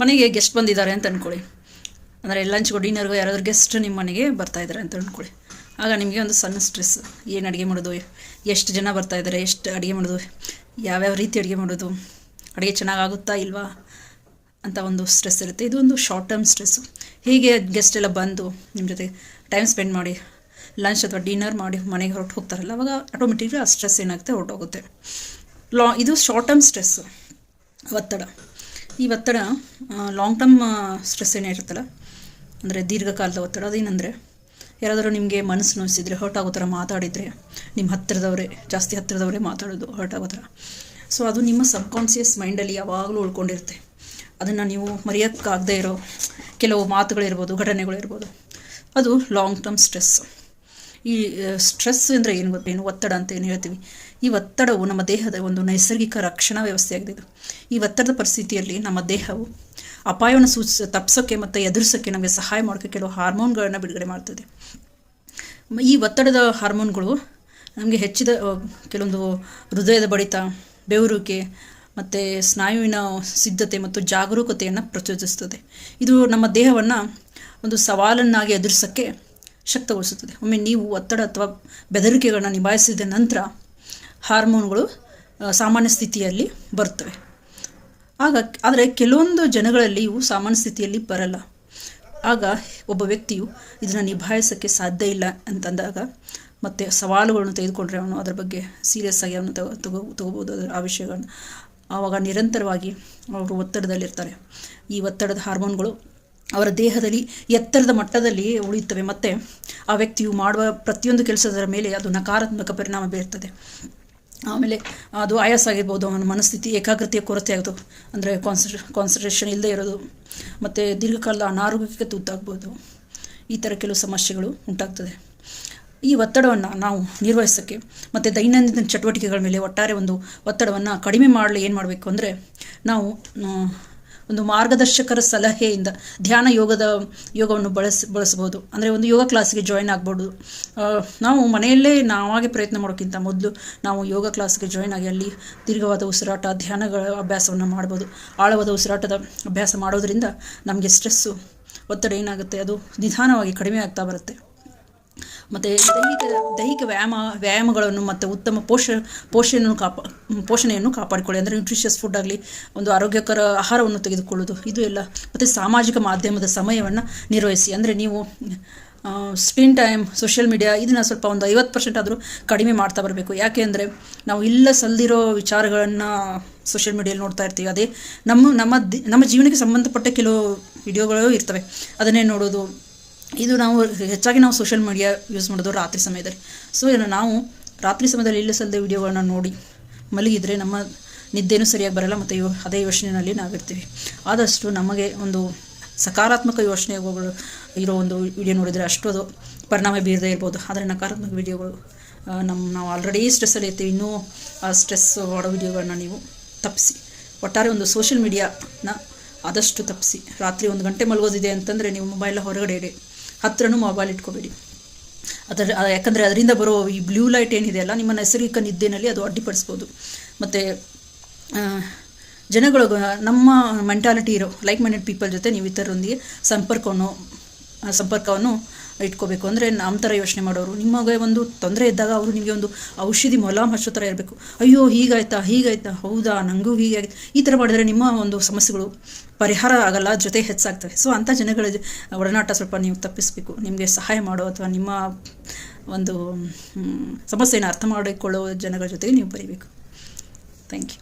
ಮನೆಗೆ ಗೆಸ್ಟ್ ಬಂದಿದ್ದಾರೆ ಅಂತ ಅಂದ್ಕೊಳ್ಳಿ, ಅಂದರೆ ಲಂಚ್ಗೂ ಡಿನ್ನರ್ಗೂ ಯಾರಾದರೂ ಗೆಸ್ಟ್ ನಿಮ್ಮ ಮನೆಗೆ ಬರ್ತಾಯಿದ್ದಾರೆ ಅಂತ ಅಂದ್ಕೊಳ್ಳಿ. ಆಗ ನಿಮಗೆ ಒಂದು ಸಣ್ಣ ಸ್ಟ್ರೆಸ್, ಏನು ಅಡುಗೆ ಮಾಡೋದು, ಎಷ್ಟು ಜನ ಬರ್ತಾಯಿದ್ದಾರೆ, ಎಷ್ಟು ಅಡುಗೆ ಮಾಡೋದು, ಯಾವ್ಯಾವ ರೀತಿ ಅಡುಗೆ ಮಾಡೋದು, ಅಡುಗೆ ಚೆನ್ನಾಗಾಗುತ್ತಾ ಇಲ್ವಾ ಅಂತ ಒಂದು ಸ್ಟ್ರೆಸ್ ಇರುತ್ತೆ. ಇದು ಒಂದು ಶಾರ್ಟ್ ಟರ್ಮ್ ಸ್ಟ್ರೆಸ್ಸು. ಹೀಗೆ ಗೆಸ್ಟ್ ಎಲ್ಲ ಬಂದು ನಿಮ್ಮ ಜೊತೆ ಟೈಮ್ ಸ್ಪೆಂಡ್ ಮಾಡಿ ಲಂಚ್ ಅಥವಾ ಡಿನ್ನರ್ ಮಾಡಿ ಮನೆಗೆ ಹೊರಟು ಹೋಗ್ತಾರಲ್ಲ, ಅವಾಗ ಆಟೋಮೆಟಿಕ್ಲಿ ಆ ಸ್ಟ್ರೆಸ್ ಏನಾಗುತ್ತೆ ಹೊರಟೋಗುತ್ತೆ. ಇದು ಶಾರ್ಟ್ ಟರ್ಮ್ ಸ್ಟ್ರೆಸ್ಸು, ಒತ್ತಡ. ಈ ಒತ್ತಡ ಲಾಂಗ್ ಟರ್ಮ್ ಸ್ಟ್ರೆಸ್ ಏನಿರುತ್ತಲ್ಲ, ಅಂದರೆ ದೀರ್ಘಕಾಲದ ಒತ್ತಡ, ಅದೇನೆಂದರೆ ಯಾರಾದರೂ ನಿಮಗೆ ಮನಸ್ಸು ನೋಯಿಸಿದರೆ, ಹರ್ಟ್ ಆಗೋ ಥರ ಮಾತಾಡಿದರೆ, ನಿಮ್ಮ ಹತ್ತಿರದವರೇ, ಜಾಸ್ತಿ ಹತ್ತಿರದವರೇ ಮಾತಾಡೋದು ಹರ್ಟ್ ಆಗೋ ಥರ. ಸೊ ಅದು ನಿಮ್ಮ ಸಬ್ಕಾನ್ಷಿಯಸ್ ಮೈಂಡಲ್ಲಿ ಯಾವಾಗಲೂ ಉಳ್ಕೊಂಡಿರುತ್ತೆ. ಅದನ್ನು ನೀವು ಮರೆಯೋಕ್ಕಾಗದೇ ಇರೋ ಕೆಲವು ಮಾತುಗಳಿರ್ಬೋದು, ಘಟನೆಗಳಿರ್ಬೋದು, ಅದು ಲಾಂಗ್ ಟರ್ಮ್ ಸ್ಟ್ರೆಸ್. ಈ ಸ್ಟ್ರೆಸ್ ಅಂದರೆ ಏನು ಒತ್ತಡ ಅಂತ ಏನು ಹೇಳ್ತೀವಿ. ಈ ಒತ್ತಡವು ನಮ್ಮ ದೇಹದ ಒಂದು ನೈಸರ್ಗಿಕ ರಕ್ಷಣಾ ವ್ಯವಸ್ಥೆಯಾಗಿದೆ. ಈ ಒತ್ತಡದ ಪರಿಸ್ಥಿತಿಯಲ್ಲಿ ನಮ್ಮ ದೇಹವು ಅಪಾಯವನ್ನು ತಪ್ಪಿಸೋಕ್ಕೆ ಮತ್ತು ಎದುರಿಸೋಕ್ಕೆ ನಮಗೆ ಸಹಾಯ ಮಾಡೋಕ್ಕೆ ಕೆಲವು ಹಾರ್ಮೋನ್ಗಳನ್ನು ಬಿಡುಗಡೆ ಮಾಡ್ತದೆ. ಈ ಒತ್ತಡದ ಹಾರ್ಮೋನ್ಗಳು ನಮಗೆ ಹೆಚ್ಚಿದ ಕೆಲವೊಂದು ಹೃದಯದ ಬಡಿತ, ಬೆವರುವಿಕೆ ಮತ್ತು ಸ್ನಾಯುವಿನ ಸಿದ್ಧತೆ ಮತ್ತು ಜಾಗರೂಕತೆಯನ್ನು ಪ್ರಚೋದಿಸುತ್ತದೆ. ಇದು ನಮ್ಮ ದೇಹವನ್ನು ಒಂದು ಸವಾಲನ್ನಾಗಿ ಎದುರಿಸೋಕ್ಕೆ ಶಕ್ತಗೊಳಿಸುತ್ತದೆ. ಒಮ್ಮೆ ನೀವು ಒತ್ತಡ ಅಥವಾ ಬೆದರಿಕೆಗಳನ್ನ ನಿಭಾಯಿಸಿದ ನಂತರ ಹಾರ್ಮೋನ್ಗಳು ಸಾಮಾನ್ಯ ಸ್ಥಿತಿಯಲ್ಲಿ ಬರ್ತವೆ. ಆದರೆ ಕೆಲವೊಂದು ಜನಗಳಲ್ಲಿ ಇವು ಸಾಮಾನ್ಯ ಸ್ಥಿತಿಯಲ್ಲಿ ಬರಲ್ಲ. ಆಗ ಒಬ್ಬ ವ್ಯಕ್ತಿಯು ಇದನ್ನು ನಿಭಾಯಿಸೋಕ್ಕೆ ಸಾಧ್ಯ ಇಲ್ಲ ಅಂತಂದಾಗ ಮತ್ತು ಸವಾಲುಗಳನ್ನು ತೆಗೆದುಕೊಂಡ್ರೆ ಅವನು ಅದರ ಬಗ್ಗೆ ಸೀರಿಯಸ್ ಆಗಿ ಅವನು ತಗೋಬೋದು ಆ ವಿಷಯಗಳನ್ನು. ಆವಾಗ ನಿರಂತರವಾಗಿ ಅವರು ಒತ್ತಡದಲ್ಲಿರ್ತಾರೆ. ಈ ಒತ್ತಡದ ಹಾರ್ಮೋನ್ಗಳು ಅವರ ದೇಹದಲ್ಲಿ ಎತ್ತರದ ಮಟ್ಟದಲ್ಲಿ ಉಳಿಯುತ್ತವೆ ಮತ್ತು ಆ ವ್ಯಕ್ತಿಯು ಮಾಡುವ ಪ್ರತಿಯೊಂದು ಕೆಲಸದ ಮೇಲೆ ಅದು ನಕಾರಾತ್ಮಕ ಪರಿಣಾಮ ಬೀರ್ತದೆ. ಆಮೇಲೆ ಅದು ಆಯಾಸ ಆಗಿರ್ಬೋದು, ಅವನ ಮನಸ್ಥಿತಿ, ಏಕಾಗ್ರತೆಯ ಕೊರತೆ ಆಗೋದು, ಅಂದರೆ ಕಾನ್ಸಂಟ್ರೇಷನ್ ಇಲ್ಲದೆ ಇರೋದು, ಮತ್ತು ದೀರ್ಘಕಾಲದ ಅನಾರೋಗ್ಯಕ್ಕೆ ತುತ್ತಾಗ್ಬೋದು. ಈ ಥರ ಕೆಲವು ಸಮಸ್ಯೆಗಳು ಉಂಟಾಗ್ತದೆ. ಈ ಒತ್ತಡವನ್ನು ನಾವು ನಿರ್ವಹಿಸೋಕ್ಕೆ ಮತ್ತು ದೈನಂದಿನ ಚಟುವಟಿಕೆಗಳ ಮೇಲೆ ಒಟ್ಟಾರೆ ಒಂದು ಒತ್ತಡವನ್ನು ಕಡಿಮೆ ಮಾಡಲು ಏನು ಮಾಡಬೇಕು ಅಂದರೆ, ನಾವು ಒಂದು ಮಾರ್ಗದರ್ಶಕರ ಸಲಹೆಯಿಂದ ಧ್ಯಾನ ಯೋಗವನ್ನು ಬಳಸ್ಬೋದು. ಅಂದರೆ ಒಂದು ಯೋಗ ಕ್ಲಾಸಿಗೆ ಜಾಯಿನ್ ಆಗ್ಬೋದು. ನಾವು ಮನೆಯಲ್ಲೇ ನಾವಾಗೆ ಪ್ರಯತ್ನ ಮಾಡೋಕ್ಕಿಂತ ಮೊದಲು ನಾವು ಯೋಗ ಕ್ಲಾಸಿಗೆ ಜಾಯಿನ್ ಆಗಿ ಅಲ್ಲಿ ದೀರ್ಘವಾದ ಉಸಿರಾಟ, ಧ್ಯಾನಗಳ ಅಭ್ಯಾಸವನ್ನು ಮಾಡ್ಬೋದು. ಆಳವಾದ ಉಸಿರಾಟದ ಅಭ್ಯಾಸ ಮಾಡೋದ್ರಿಂದ ನಮಗೆ ಸ್ಟ್ರೆಸ್ಸು, ಒತ್ತಡ ಏನಾಗುತ್ತೆ ಅದು ನಿಧಾನವಾಗಿ ಕಡಿಮೆ ಆಗ್ತಾ ಬರುತ್ತೆ. ಮತ್ತು ದೈಹಿಕ ವ್ಯಾಯಾಮಗಳನ್ನು ಮತ್ತು ಉತ್ತಮ ಪೋಷಣೆಯನ್ನು ಕಾಪಾಡಿಕೊಳ್ಳಿ. ಅಂದರೆ ನ್ಯೂಟ್ರಿಷಿಯಸ್ ಫುಡ್ ಆಗಲಿ, ಒಂದು ಆರೋಗ್ಯಕರ ಆಹಾರವನ್ನು ತೆಗೆದುಕೊಳ್ಳೋದು, ಇದು ಎಲ್ಲ. ಮತ್ತು ಸಾಮಾಜಿಕ ಮಾಧ್ಯಮದ ಸಮಯವನ್ನು ನಿರ್ವಹಿಸಿ. ಅಂದರೆ ನೀವು ಸ್ಕ್ರೀನ್ ಟೈಮ್, ಸೋಷಿಯಲ್ ಮೀಡಿಯಾ ಇದನ್ನು ಸ್ವಲ್ಪ ಒಂದು 50% ಆದರೂ ಕಡಿಮೆ ಮಾಡ್ತಾ ಬರಬೇಕು. ಯಾಕೆ ಅಂದರೆ ನಾವು ಇಲ್ಲ ಸಲ್ದಿರೋ ವಿಚಾರಗಳನ್ನು ಸೋಷಿಯಲ್ ಮೀಡಿಯಲ್ಲಿ ನೋಡ್ತಾ ಇರ್ತೀವಿ. ಅದೇ ನಮ್ಮ ಜೀವನಕ್ಕೆ ಸಂಬಂಧಪಟ್ಟ ಕೆಲವು ವಿಡಿಯೋಗಳು ಇರ್ತವೆ, ಅದನ್ನೇ ನೋಡೋದು. ಇದು ಹೆಚ್ಚಾಗಿ ನಾವು ಸೋಷಿಯಲ್ ಮೀಡಿಯಾ ಯೂಸ್ ಮಾಡೋದು ರಾತ್ರಿ ಸಮಯದಲ್ಲಿ. ಸೊ ನಾವು ರಾತ್ರಿ ಸಮಯದಲ್ಲಿ ಇಲ್ಲ ಸಲ್ಲದೆ ವಿಡಿಯೋಗಳನ್ನ ನೋಡಿ ಮಲಗಿದರೆ ನಮ್ಮ ನಿದ್ದೆನೂ ಸರಿಯಾಗಿ ಬರಲ್ಲ ಮತ್ತು ಅದೇ ಯೋಚನೆಯಲ್ಲಿ ನಾವಿರ್ತೀವಿ. ಆದಷ್ಟು ನಮಗೆ ಒಂದು ಸಕಾರಾತ್ಮಕ ಯೋಚನೆಗಳು ಇರೋ ಒಂದು ವಿಡಿಯೋ ನೋಡಿದರೆ ಅಷ್ಟು ಅದು ಪರಿಣಾಮ ಬೀರದೇ ಇರ್ಬೋದು. ಆದರೆ ನಕಾರಾತ್ಮಕ ವಿಡಿಯೋಗಳು ನಾವು ಆಲ್ರೆಡಿ ಸ್ಟ್ರೆಸ್ಸಲ್ಲಿ ಇರ್ತೀವಿ, ಇನ್ನೂ ಆ ಸ್ಟ್ರೆಸ್ ಮಾಡೋ ವಿಡಿಯೋಗಳನ್ನ ನೀವು ತಪ್ಪಿಸಿ. ಒಟ್ಟಾರೆ ಒಂದು ಸೋಷಿಯಲ್ ಮೀಡಿಯಾನ ಆದಷ್ಟು ತಪ್ಪಿಸಿ. ರಾತ್ರಿ 1 ಗಂಟೆ ಮಲಗೋದಿದೆ ಅಂತಂದರೆ ನೀವು ಮೊಬೈಲ್ ಹೊರಗಡೆ ಇಡಿ, ಹತ್ರನೂ ಮೊಬೈಲ್ ಇಟ್ಕೋಬೇಡಿ. ಯಾಕಂದರೆ ಅದರಿಂದ ಬರೋ ಈ ಬ್ಲೂ ಲೈಟ್ ಏನಿದೆ ಅಲ್ಲ, ನಿಮ್ಮ ನೈಸರ್ಗಿಕ ನಿದ್ದೆನಲ್ಲಿ ಅದು ಅಡ್ಡಿಪಡಿಸ್ಬೋದು. ಮತ್ತು ಜನಗಳು ನಮ್ಮ ಮೆಂಟಾಲಿಟಿ ಇರೋ ಲೈಕ್ ಮೈಂಡೆಡ್ ಪೀಪಲ್ ಜೊತೆ ನೀವು ಇತರರೊಂದಿಗೆ ಸಂಪರ್ಕವನ್ನು ಇಟ್ಕೋಬೇಕು. ಅಂದರೆ ನಮ್ಮ ಥರ ಯೋಚನೆ ಮಾಡೋರು, ನಿಮಗೆ ಒಂದು ತೊಂದರೆ ಇದ್ದಾಗ ಅವರು ನಿಮಗೆ ಒಂದು ಔಷಧಿ ಮೊಲಾಮ್ ಹಚ್ಚೋ ಥರ ಇರಬೇಕು. ಅಯ್ಯೋ ಹೀಗಾಯ್ತಾ, ಹೌದಾ, ನನಗೂ ಹೀಗಾಯ್ತು, ಈ ಥರ ಮಾಡಿದ್ರೆ ನಿಮ್ಮ ಒಂದು ಸಮಸ್ಯೆಗಳು ಪರಿಹಾರ ಆಗಲ್ಲ, ಜೊತೆ ಹೆಚ್ಚಾಗ್ತವೆ. ಸೊ ಅಂಥ ಜನಗಳ ಒಡನಾಟ ಸ್ವಲ್ಪ ನೀವು ತಪ್ಪಿಸಬೇಕು. ನಿಮಗೆ ಸಹಾಯ ಮಾಡೋ ಅಥವಾ ನಿಮ್ಮ ಒಂದು ಸಮಸ್ಯೆಯನ್ನು ಅರ್ಥ ಮಾಡಿಕೊಳ್ಳೋ ಜನಗಳ ಜೊತೆಗೆ ನೀವು ಬರೀಬೇಕು. Thank you.